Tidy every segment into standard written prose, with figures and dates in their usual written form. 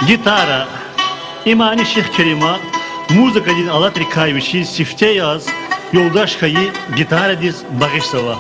Gitara. İmani Şeyh Kerim'a muzika din Allah Trikayvişi sifte yaz. Yoldaş kayı gitara diz bağışsava.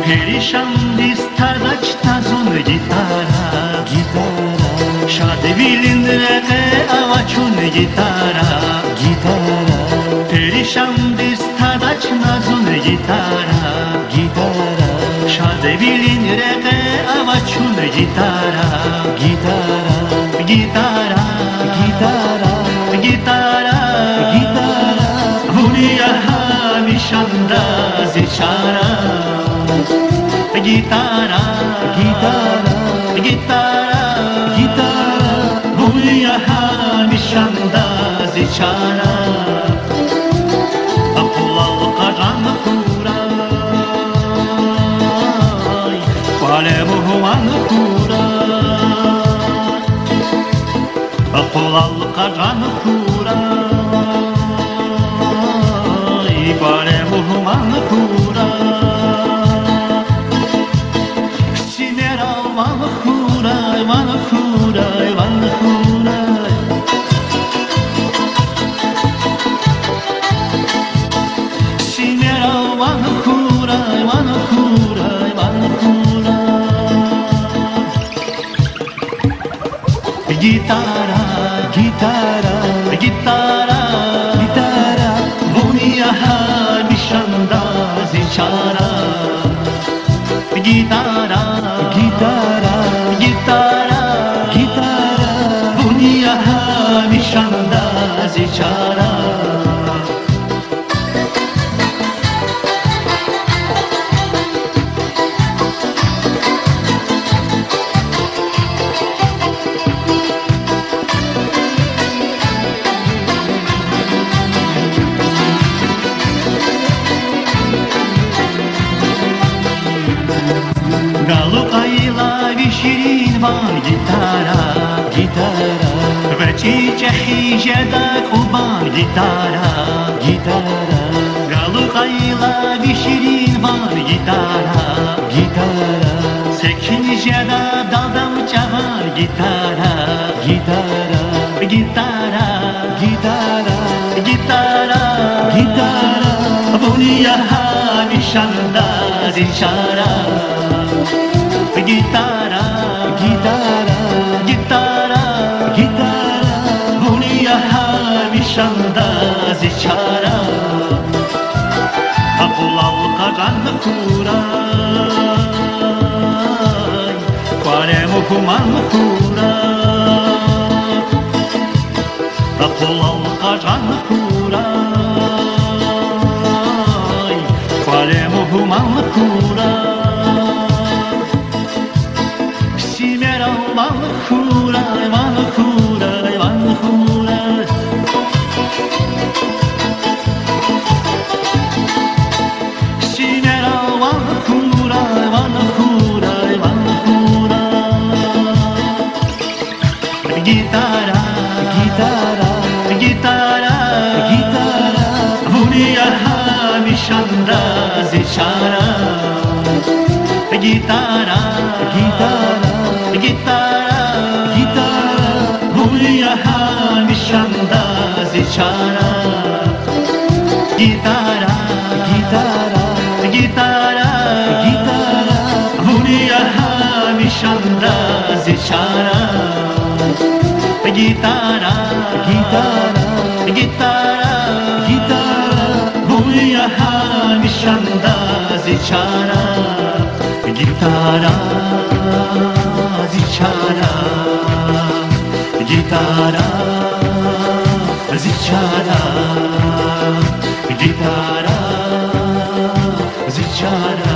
Perişan distadaç tazun gitara Gitara, Şade bilindire avaçun gitara Perişan distadaç nazun gitara gitara, Şade bilindire avaçun gitara gitara, Gitara gitara, Gitara gitara, Huniya hamişanda ziçara Gitara gitara, Gitara gitara, Huniya hamişanda ziçara Akulalı karan kuray Kale muhuman kuray Akulalı karan kuray Kale muhuman kuray Sinera van kuray van kuray van kuray Sinera van kuray van kuray van kuray Gitara gitara, gitara gitara, Huniya hamişanda ziçara Gitara gitara, Gitara gitara, Huniya hamişanda ziçara Galukayla vişirin van gitara gitara, Ve çiçeği kuban gitara gitara, Galukayla vişirin van gitara gitara, Sekincede dadam çağır gitara gitara, Gitara gitara, Gitara gitara, Huniya hamişanda ziçara Gitara gitara, Gitara gitara, Huniya hamişanda ziçara Akulalı karan kuray Kare muhuman kuray Akulalı karan kuray Kare muhuman kuray Simera van kuray van kuray van kuray Simera van kuray van kuray van kuray Gitara gitara, Gitara gitara, Huniya hamişanda ziçara Gitara gitara, Gitara gitara, zichara. Gitara, gitara, gitara, gitara, vunia hamishanda zichara. Gitara, gitara, gitara, gitara, vunia hamishanda zichara. Gitara, zichara, gitara, zichara, gitara, zichara.